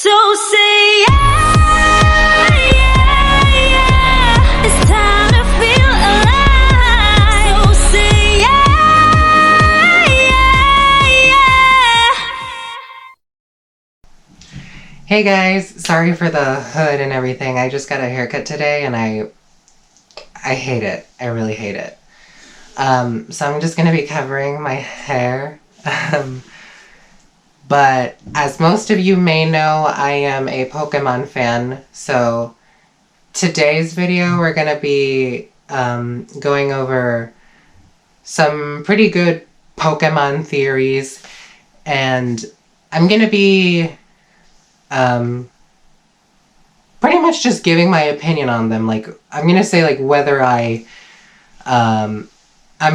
So say yeah, yeah, yeah. It's time to feel alive. So say yeah, yeah, yeah. Hey guys, sorry for the hood and everything. I just got a haircut today and I hate it. I really hate it. So I'm just gonna be covering my hair. But as most of you may know, I am a Pokemon fan. So today's video we're gonna be going over some pretty good Pokemon theories, and I'm gonna be pretty much just giving my opinion on them. Like, I'm gonna say like whether I'm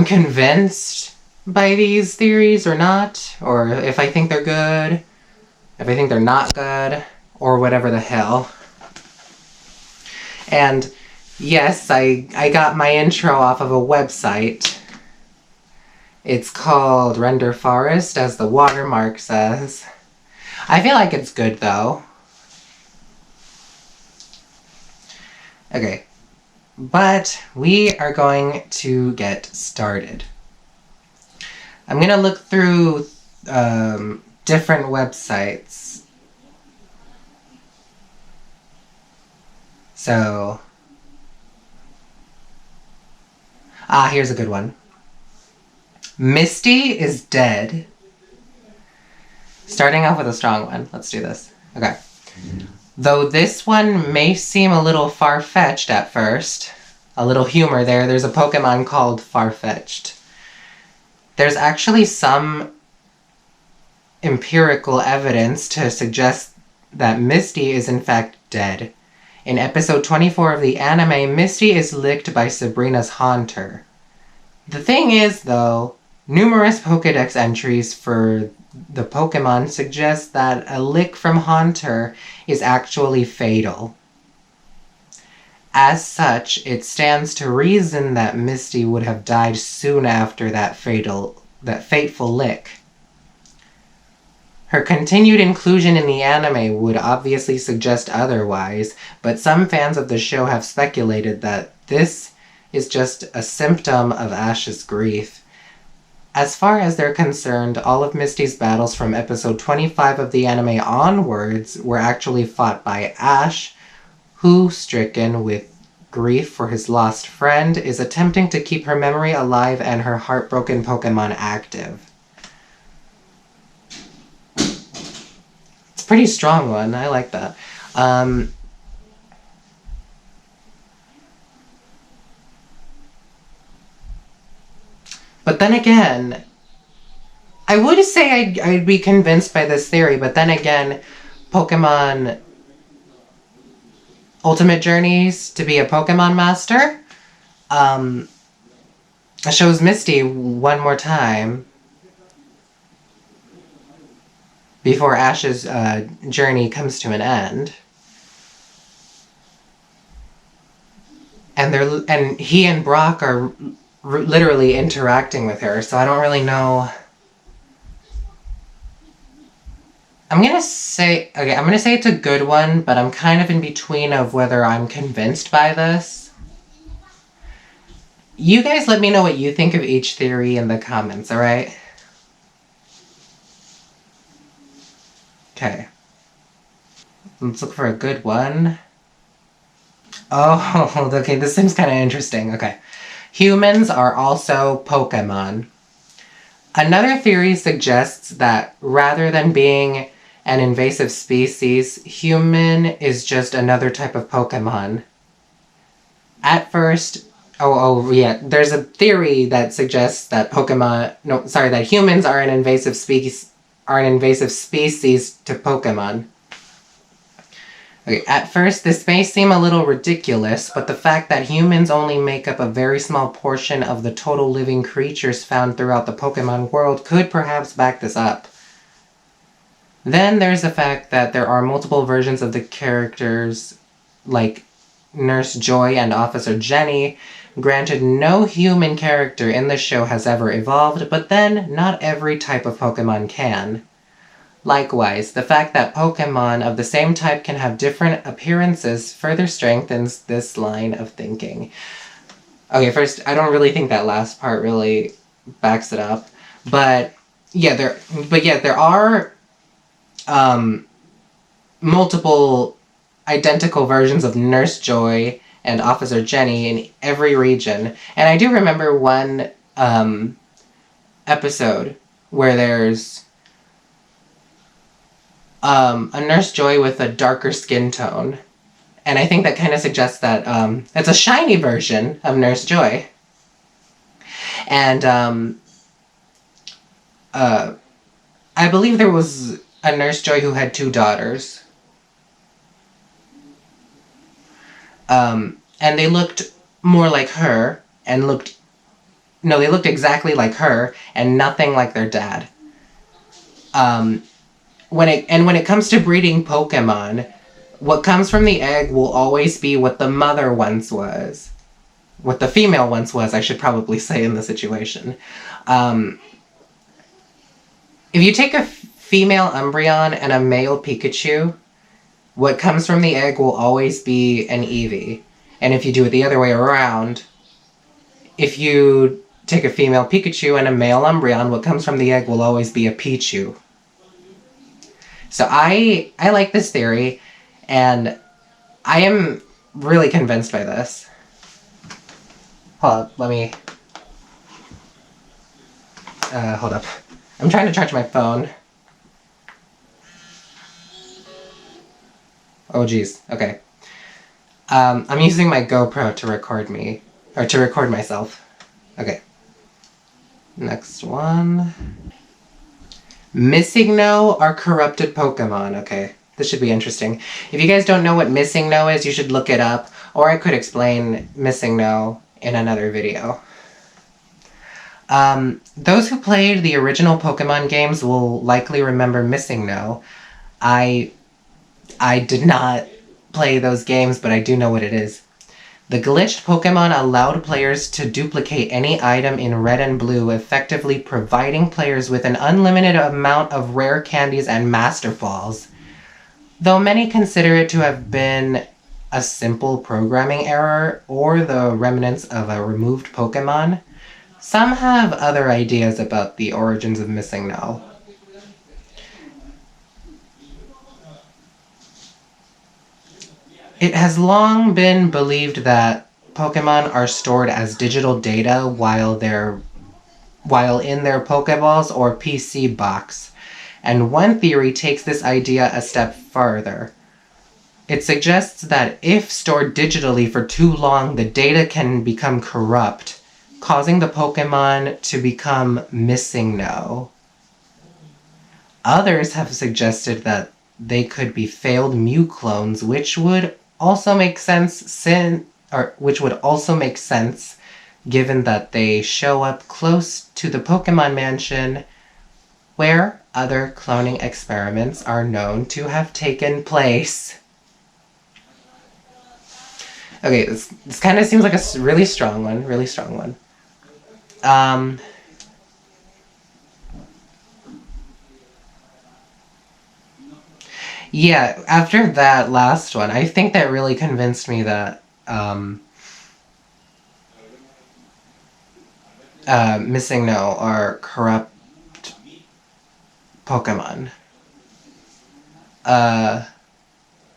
convinced by these theories or not, or if I think they're good, if I think they're not good, or whatever the hell. And yes, I got my intro off of a website. It's called Render Forest, as the watermark says. I feel like it's good though. Okay, but we are going to get started. I'm going to look through different websites. So, here's a good one. Misty is dead. Starting off with a strong one. Let's do this. Okay. Though this one may seem a little far-fetched at first, a little humor there, there's a Pokemon called Farfetch'd. There's actually some empirical evidence to suggest that Misty is in fact dead. In episode 24 of the anime, Misty is licked by Sabrina's haunter. The thing is, though, numerous Pokédex entries for the Pokemon suggest that a lick from Haunter is actually fatal. As such, it stands to reason that Misty would have died soon after that fateful lick. Her continued inclusion in the anime would obviously suggest otherwise, but some fans of the show have speculated that this is just a symptom of Ash's grief. As far as they're concerned, all of Misty's battles from episode 25 of the anime onwards were actually fought by Ash, who, stricken with grief for his lost friend, is attempting to keep her memory alive and her heartbroken Pokemon active. It's a pretty strong one. I like that. But then again, I would say I'd be convinced by this theory, but then again, Pokemon Ultimate Journeys to be a Pokemon Master shows Misty one more time before Ash's journey comes to an end. And he and Brock are literally interacting with her, so I don't really know. I'm gonna say it's a good one, but I'm kind of in between of whether I'm convinced by this. You guys let me know what you think of each theory in the comments, alright? Okay. Let's look for a good one. Oh, okay, this seems kind of interesting. Okay. Humans are also Pokemon. Another theory suggests that rather than being an invasive species, human is just another type of Pokemon. At first, there's a theory that suggests that that humans are an invasive species to Pokemon. Okay, at first, this may seem a little ridiculous, but the fact that humans only make up a very small portion of the total living creatures found throughout the Pokemon world could perhaps back this up. Then there's the fact that there are multiple versions of the characters, like Nurse Joy and Officer Jenny. Granted, no human character in the show has ever evolved, but then not every type of Pokemon can. Likewise, the fact that Pokemon of the same type can have different appearances further strengthens this line of thinking. Okay, first, I don't really think that last part really backs it up, but yeah, there are multiple identical versions of Nurse Joy and Officer Jenny in every region, and I do remember one episode where there's a Nurse Joy with a darker skin tone. And I think that kind of suggests that it's a shiny version of Nurse Joy. And I believe there was a Nurse Joy who had 2 daughters. And they looked more like her, and they looked exactly like her, and nothing like their dad. When it comes to breeding Pokemon, what comes from the egg will always be what the mother once was. What the female once was, I should probably say in the situation. If you take a female Umbreon and a male Pikachu, what comes from the egg will always be an Eevee. And if you do it the other way around, if you take a female Pikachu and a male Umbreon, what comes from the egg will always be a Pichu. So I like this theory, and I am really convinced by this. Hold up, let me... hold up. I'm trying to charge my phone. Oh geez, okay. I'm using my GoPro to record me, or to record myself. Okay. Next one. Missing No are corrupted Pokemon. Okay, this should be interesting. If you guys don't know what Missing No is, you should look it up, or I could explain Missing No in another video. Those who played the original Pokemon games will likely remember Missing No. I did not play those games, but I do know what it is. The glitched Pokemon allowed players to duplicate any item in red and blue, effectively providing players with an unlimited amount of rare candies and Master Balls. Though many consider it to have been a simple programming error or the remnants of a removed Pokemon, some have other ideas about the origins of Missing No. It has long been believed that Pokemon are stored as digital data while in their Pokeballs or PC box, and one theory takes this idea a step further. It suggests that if stored digitally for too long, the data can become corrupt, causing the Pokemon to become Missing No. Others have suggested that they could be failed Mew clones, which would also make sense given that they show up close to the Pokemon Mansion, where other cloning experiments are known to have taken place. Okay, this kind of seems like a really strong one. Yeah, after that last one, I think that really convinced me that Missing No are corrupt Pokemon. Yeah,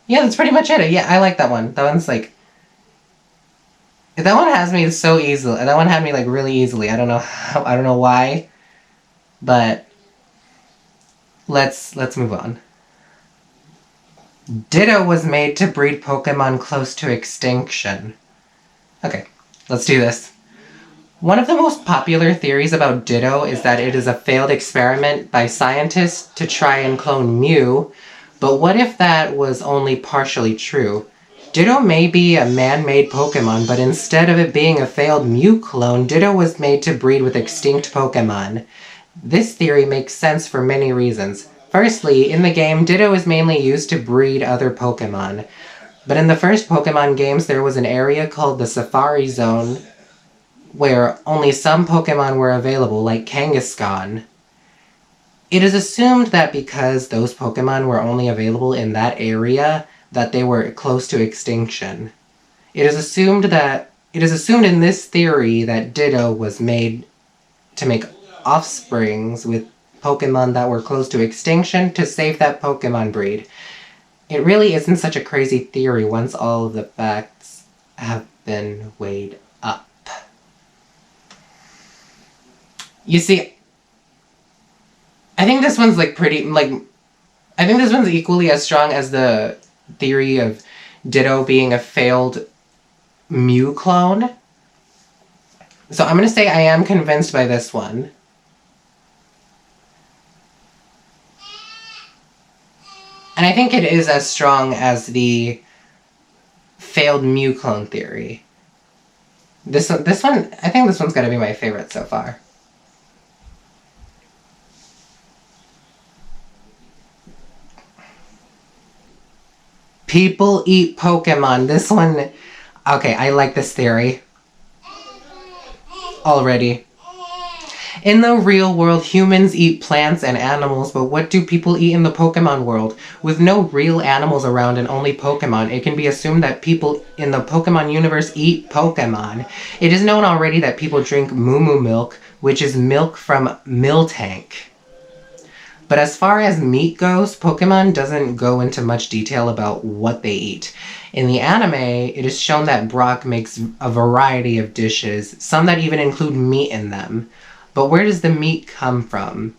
that's pretty much it. Yeah, I like that one. That one's like... That one has me so easily. That one had me like really easily. I don't know why. But let's move on. Ditto was made to breed Pokemon close to extinction. Okay, let's do this. One of the most popular theories about Ditto is that it is a failed experiment by scientists to try and clone Mew, but what if that was only partially true? Ditto may be a man-made Pokemon, but instead of it being a failed Mew clone, Ditto was made to breed with extinct Pokemon. This theory makes sense for many reasons. Firstly, in the game, Ditto is mainly used to breed other Pokemon. But in the first Pokemon games, there was an area called the Safari Zone, where only some Pokemon were available, like Kangaskhan. It is assumed that because those Pokemon were only available in that area, that they were close to extinction. It is assumed in this theory that Ditto was made to make offsprings with Pokemon that were close to extinction to save that Pokemon breed. It really isn't such a crazy theory once all of the facts have been weighed up. You see, I think this one's like pretty, like, I think this one's equally as strong as the theory of Ditto being a failed Mew clone. So I'm going to say I am convinced by this one. And I think it is as strong as the failed Mew clone theory. This one, I think this one's going to be my favorite so far. People eat Pokemon. This one, okay, I like this theory already. In the real world, humans eat plants and animals, but what do people eat in the Pokemon world? With no real animals around and only Pokemon, it can be assumed that people in the Pokemon universe eat Pokemon. It is known already that people drink Moo Moo milk, which is milk from Miltank. But as far as meat goes, Pokemon doesn't go into much detail about what they eat. In the anime, it is shown that Brock makes a variety of dishes, some that even include meat in them. But where does the meat come from?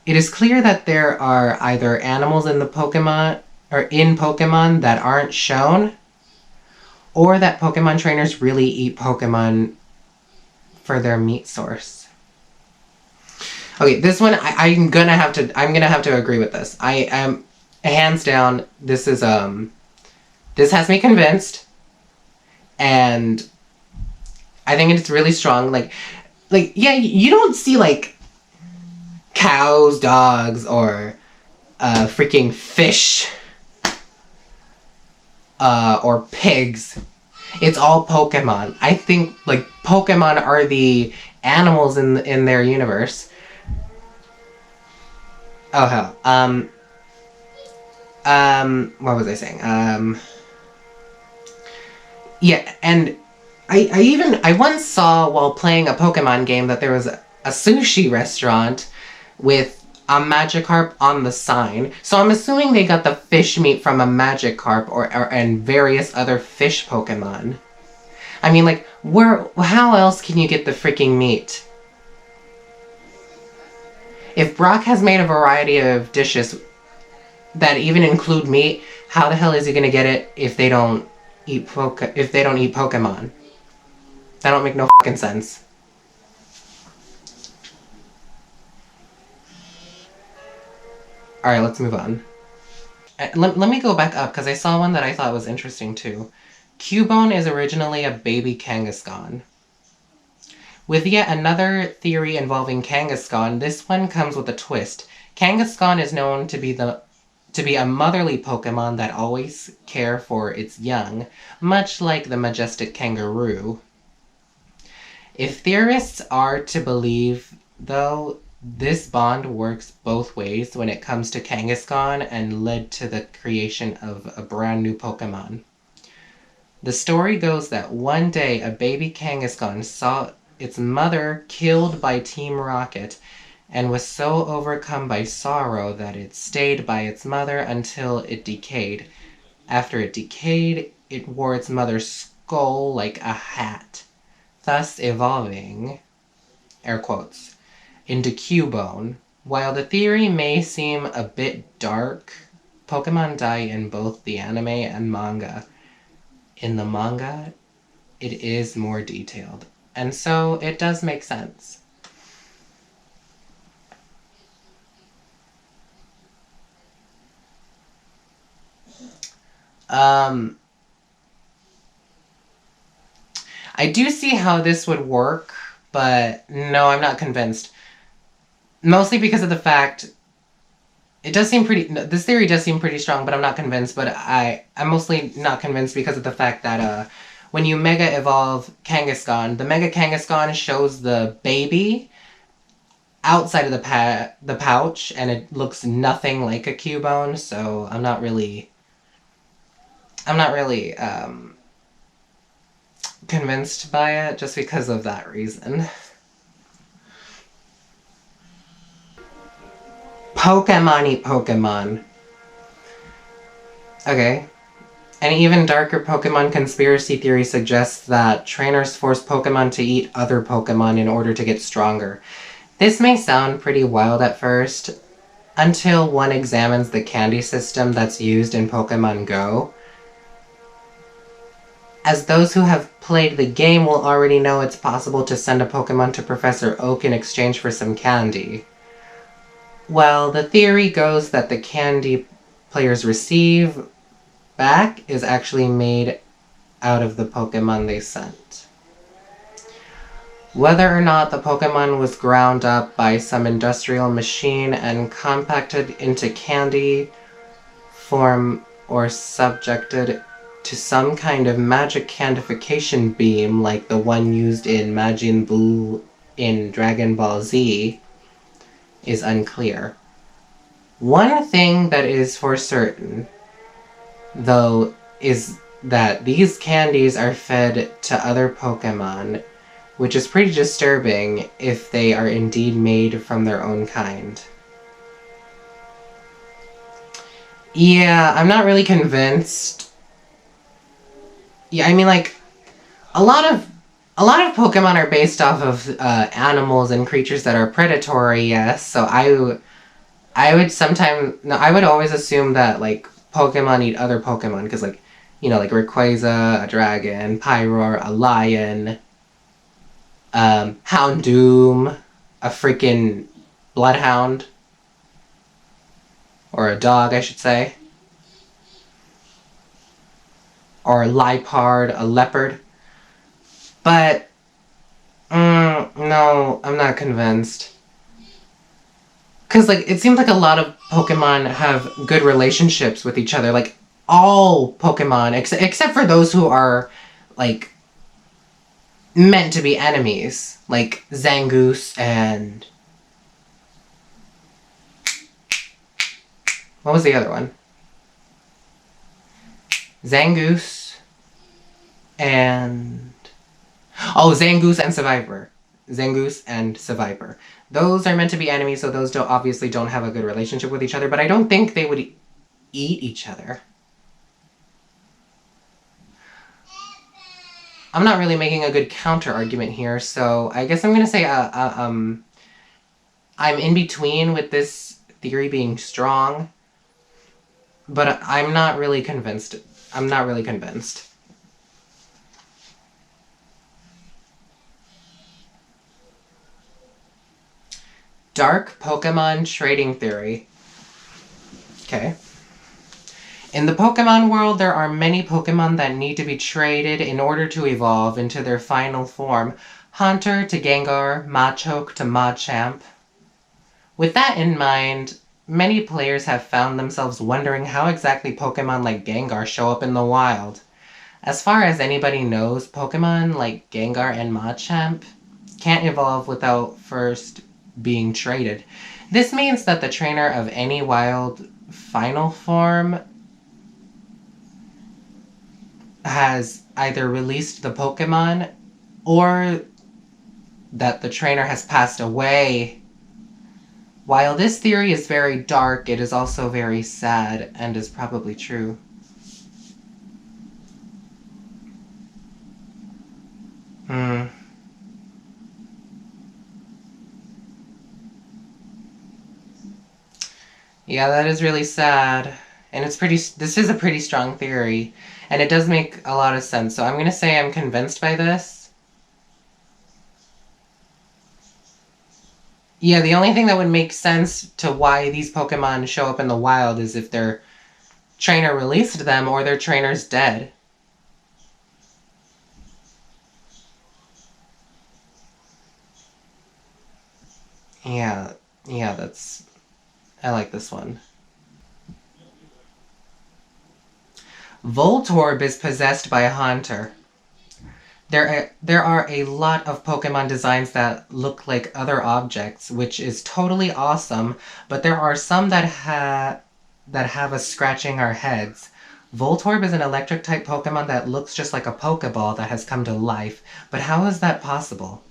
It is clear that there are either animals in the Pokemon or in Pokemon that aren't shown, or that Pokemon trainers really eat Pokemon for their meat source. Okay, this one I'm gonna have to agree with this. I am hands down. This is this has me convinced, and I think it's really strong. Like yeah, you don't see like cows, dogs, or freaking fish, or pigs. It's all Pokemon. I think like Pokemon are the animals in their universe. Oh hell. What was I saying? Yeah, and I once saw while playing a Pokemon game that there was a sushi restaurant with a Magikarp on the sign. So I'm assuming they got the fish meat from a Magikarp and various other fish Pokemon. I mean, like, how else can you get the freaking meat? If Brock has made a variety of dishes that even include meat, how the hell is he gonna get it if they don't eat Pokemon? That don't make no fucking sense. Alright, let's move on. Let me go back up, because I saw one that I thought was interesting too. Cubone is originally a baby Kangaskhan. With yet another theory involving Kangaskhan, this one comes with a twist. Kangaskhan is known to be a motherly Pokemon that always care for its young, much like the majestic kangaroo. If theorists are to believe, though, this bond works both ways when it comes to Kangaskhan and led to the creation of a brand new Pokemon. The story goes that one day a baby Kangaskhan saw its mother killed by Team Rocket and was so overcome by sorrow that it stayed by its mother until it decayed. After it decayed, it wore its mother's skull like a hat, thus evolving, air quotes, into Cubone. While the theory may seem a bit dark, Pokemon die in both the anime and manga. In the manga, it is more detailed, and so it does make sense. I do see how this would work, but no, I'm not convinced. Mostly because of the fact this theory does seem pretty strong, but I'm not convinced. But I'm mostly not convinced because of the fact that when you Mega Evolve Kangaskhan, the Mega Kangaskhan shows the baby outside of the pouch, and it looks nothing like a Cubone, so I'm not really convinced by it just because of that reason. Pokemon eat Pokemon. Okay. An even darker Pokemon conspiracy theory suggests that trainers force Pokemon to eat other Pokemon in order to get stronger. This may sound pretty wild at first, until one examines the candy system that's used in Pokemon Go. As those who have played the game will already know, it's possible to send a Pokemon to Professor Oak in exchange for some candy. Well, the theory goes that the candy players receive back is actually made out of the Pokemon they sent. Whether or not the Pokemon was ground up by some industrial machine and compacted into candy form or subjected to some kind of magic candification beam like the one used in Majin Buu in Dragon Ball Z is unclear. One thing that is for certain, though, is that these candies are fed to other Pokemon, which is pretty disturbing if they are indeed made from their own kind. Yeah, I'm not really convinced. Yeah, I mean, like, a lot of Pokemon are based off of animals and creatures that are predatory, yes, so I would always assume that, like, Pokemon eat other Pokemon, because, like, you know, like Rayquaza, a dragon, Pyroar, a lion, Houndoom, a freaking bloodhound, or a dog, I should say, or Liepard, a leopard. But, no, I'm not convinced. Because, like, it seems like a lot of Pokemon have good relationships with each other. Like, all Pokemon, except for those who are, like, meant to be enemies. Like, Zangoose and... what was the other one? Zangoose and... oh, Zangoose and Survivor. Zangoose and Survivor. Those are meant to be enemies, so those obviously don't have a good relationship with each other, but I don't think they would eat each other. I'm not really making a good counter-argument here, so I guess I'm gonna say, I'm in between with this theory being strong, but I'm not really convinced. I'm not really convinced. Dark Pokemon trading theory. Okay. In the Pokemon world, there are many Pokemon that need to be traded in order to evolve into their final form. Haunter to Gengar, Machoke to Machamp. With that in mind, many players have found themselves wondering how exactly Pokemon like Gengar show up in the wild. As far as anybody knows, Pokemon like Gengar and Machamp can't evolve without first being traded. This means that the trainer of any wild final form has either released the Pokemon or that the trainer has passed away. While this theory is very dark, it is also very sad and is probably true. Yeah, that is really sad. And this is a pretty strong theory. And it does make a lot of sense. So I'm going to say I'm convinced by this. Yeah, the only thing that would make sense to why these Pokemon show up in the wild is if their trainer released them or their trainer's dead. Yeah, I like this one. Voltorb is possessed by a Haunter. There are a lot of Pokemon designs that look like other objects, which is totally awesome, but there are some that have us scratching our heads. Voltorb is an electric type Pokemon that looks just like a Pokeball that has come to life, but how is that possible?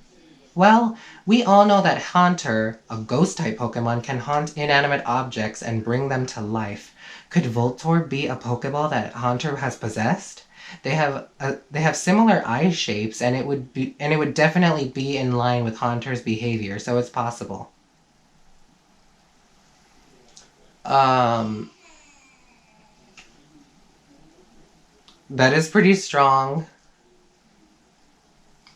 Well, we all know that Haunter, a ghost type Pokemon, can haunt inanimate objects and bring them to life. Could Voltorb be a Pokeball that Haunter has possessed? They have similar eye shapes, and it would definitely be in line with Haunter's behavior, so it's possible. Um, that is pretty strong,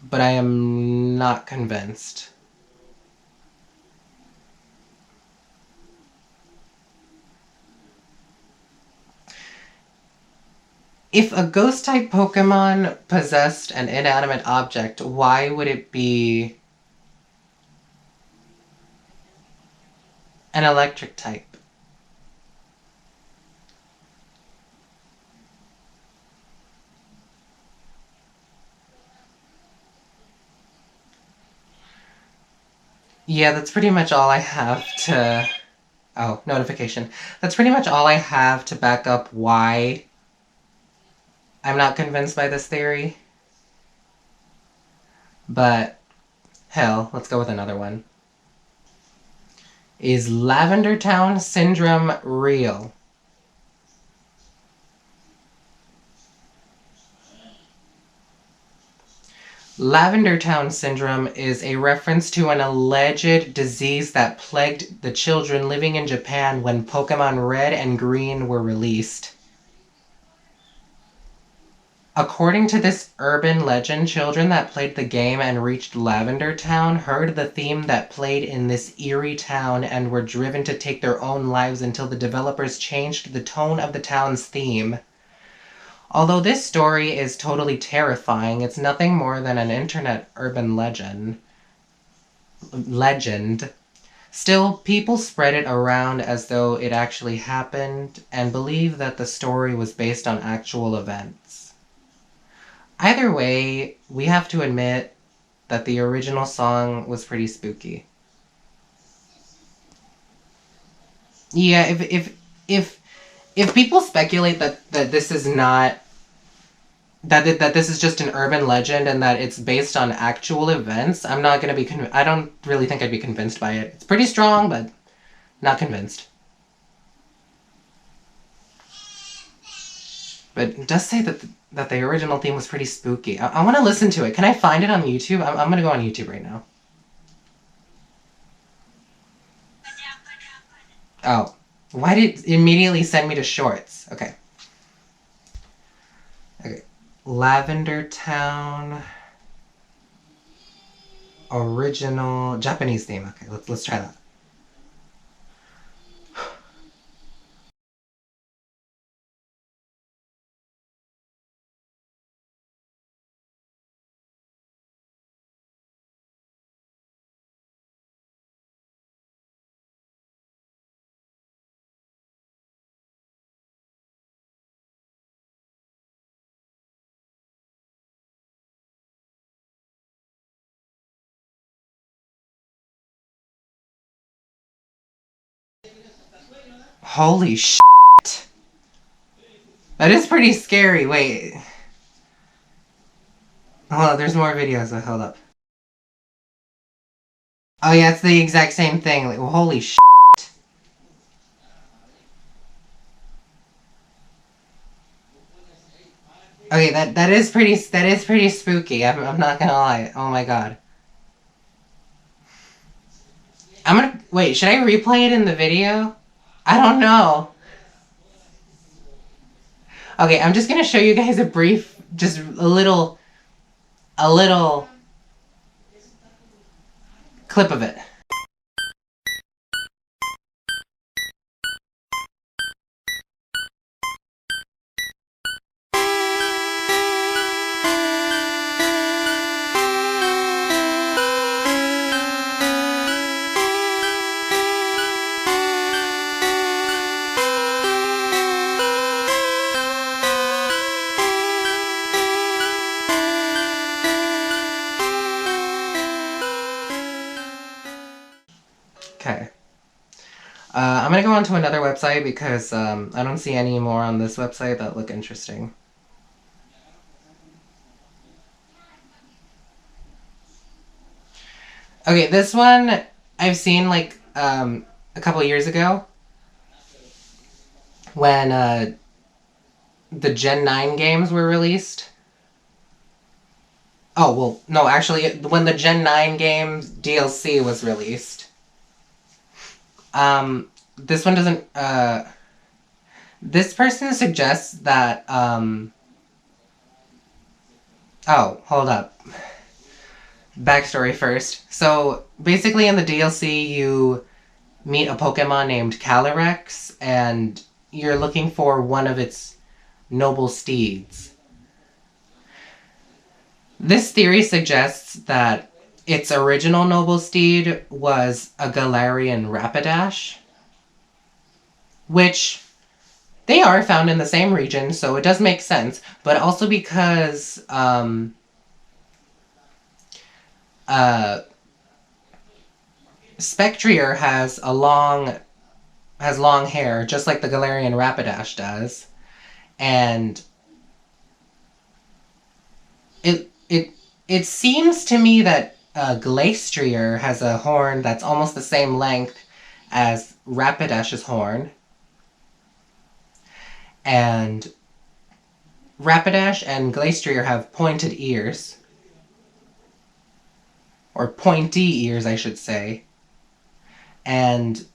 but I am not convinced. If a ghost type Pokemon possessed an inanimate object, why would it be an electric type? Yeah, that's pretty much all I have to... Oh, notification. That's pretty much all I have to back up why I'm not convinced by this theory. But, hell, let's go with another one. Is Lavender Town Syndrome real? Lavender Town Syndrome is a reference to an alleged disease that plagued the children living in Japan when Pokemon Red and Green were released. According to this urban legend, children that played the game and reached Lavender Town heard the theme that played in this eerie town and were driven to take their own lives until the developers changed the tone of the town's theme. Although this story is totally terrifying, it's nothing more than an internet urban legend. Still, people spread it around as though it actually happened and believe that the story was based on actual events. Either way, we have to admit that the original song was pretty spooky. Yeah, if people speculate that this is not that this is just an urban legend and that it's based on actual events, I'm not gonna be. I don't really think I'd be convinced by it. It's pretty strong, but not convinced. But it does say that the original theme was pretty spooky. I want to listen to it. Can I find it on YouTube? I'm gonna go on YouTube right now. Oh, why did it immediately send me to shorts? Okay. Okay. Lavender Town original Japanese theme. Okay, let's try that. Holy shit. That is pretty scary. Wait. Oh, there's more videos. Hold up. Oh yeah, it's the exact same thing. Like, well, holy shit. Okay, that is pretty spooky. I'm not gonna lie. Oh my god. I'm gonna wait. Should I replay it in the video? I don't know. Okay, I'm just gonna show you guys a brief, just a little clip of it. I'm gonna go on to another website because I don't see any more on this website that look interesting. Okay, this one I've seen like a couple years ago when the Gen 9 games were released. Oh, well, no, actually, when the Gen 9 games DLC was released. This one doesn't, this person suggests that, oh, hold up. Backstory first. So, basically in the DLC, you meet a Pokemon named Calyrex, and you're looking for one of its noble steeds. This theory suggests that its original noble steed was a Galarian Rapidash, which they are found in the same region, so it does make sense, but also because Spectrier has long hair, just like the Galarian Rapidash does, and it seems to me that Glastrier has a horn that's almost the same length as Rapidash's horn, and Rapidash and Glastrier have pointed ears, or pointy ears, I should say, and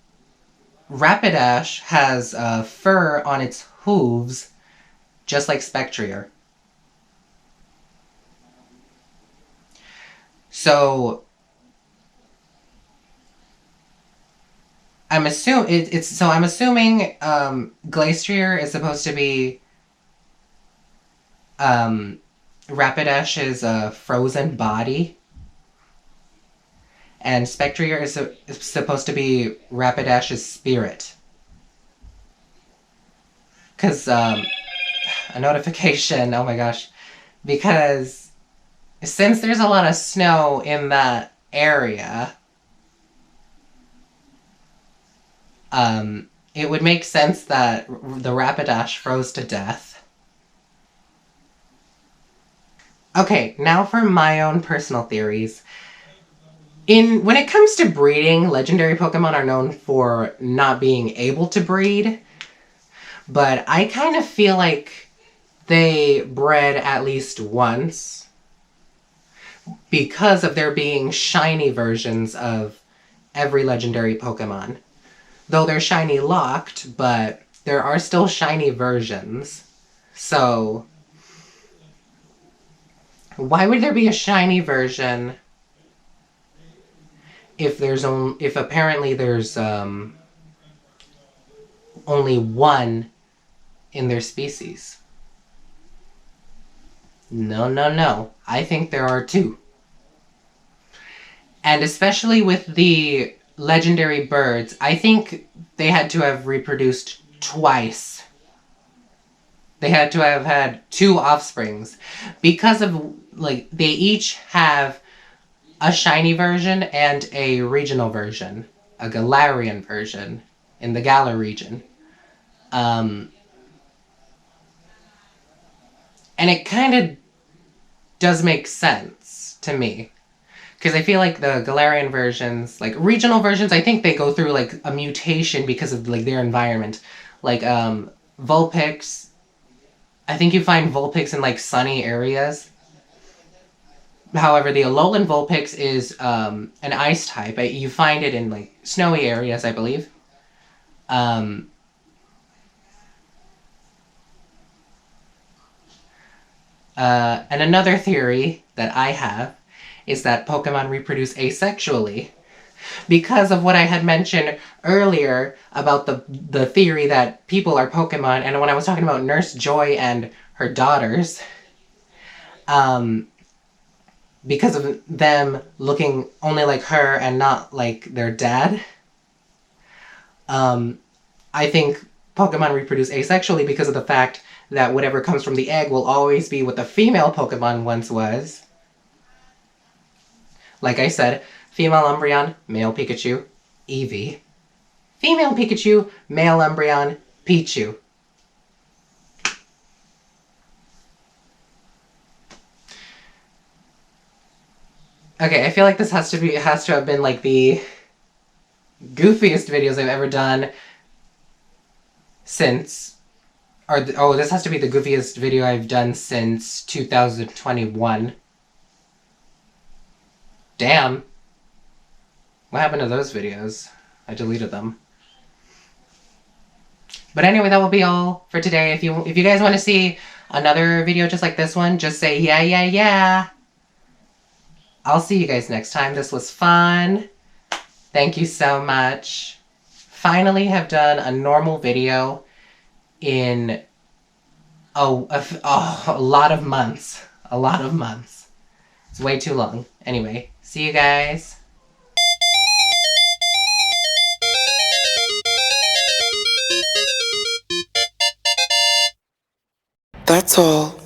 Rapidash has fur on its hooves, just like Spectrier. So I'm assuming Glastrier is supposed to be Rapidash's frozen body, and Spectrier is supposed to be Rapidash's spirit. Because a notification, oh my gosh, because since there's a lot of snow in that area, it would make sense that the Rapidash froze to death. Okay, now for my own personal theories. When it comes to breeding, legendary Pokemon are known for not being able to breed, but I kind of feel like they bred at least once because of there being shiny versions of every legendary Pokemon. Though they're shiny locked, but there are still shiny versions. So, why would there be a shiny version if apparently there's only one in their species? No. I think there are two. And especially with the legendary birds, I think they had to have reproduced twice. They had to have had two offsprings. Because of, like, they each have a shiny version and a regional version. A Galarian version in the Galar region. And it kind of does make sense to me. Because I feel like the Galarian versions, like regional versions, I think they go through like a mutation because of like their environment. Like Vulpix, I think you find Vulpix in like sunny areas. However, the Alolan Vulpix is an ice type. You find it in like snowy areas, I believe. And another theory that I have is that Pokemon reproduce asexually. Because of what I had mentioned earlier about the theory that people are Pokemon, and when I was talking about Nurse Joy and her daughters, because of them looking only like her and not like their dad, I think Pokemon reproduce asexually because of the fact that whatever comes from the egg will always be what the female Pokemon once was. Like I said, female Umbreon, male Pikachu, Eevee. female Pikachu, male Umbreon, Pichu. Okay, I feel like this has to have been like the goofiest videos I've ever done since, this has to be the goofiest video I've done since 2021. Damn. What happened to those videos? I deleted them. But anyway, that will be all for today. If you guys want to see another video just like this one, just say yeah, yeah, yeah. I'll see you guys next time. This was fun. Thank you so much. Finally have done a normal video in a lot of months. A lot of months. It's way too long. Anyway, see you guys. That's all.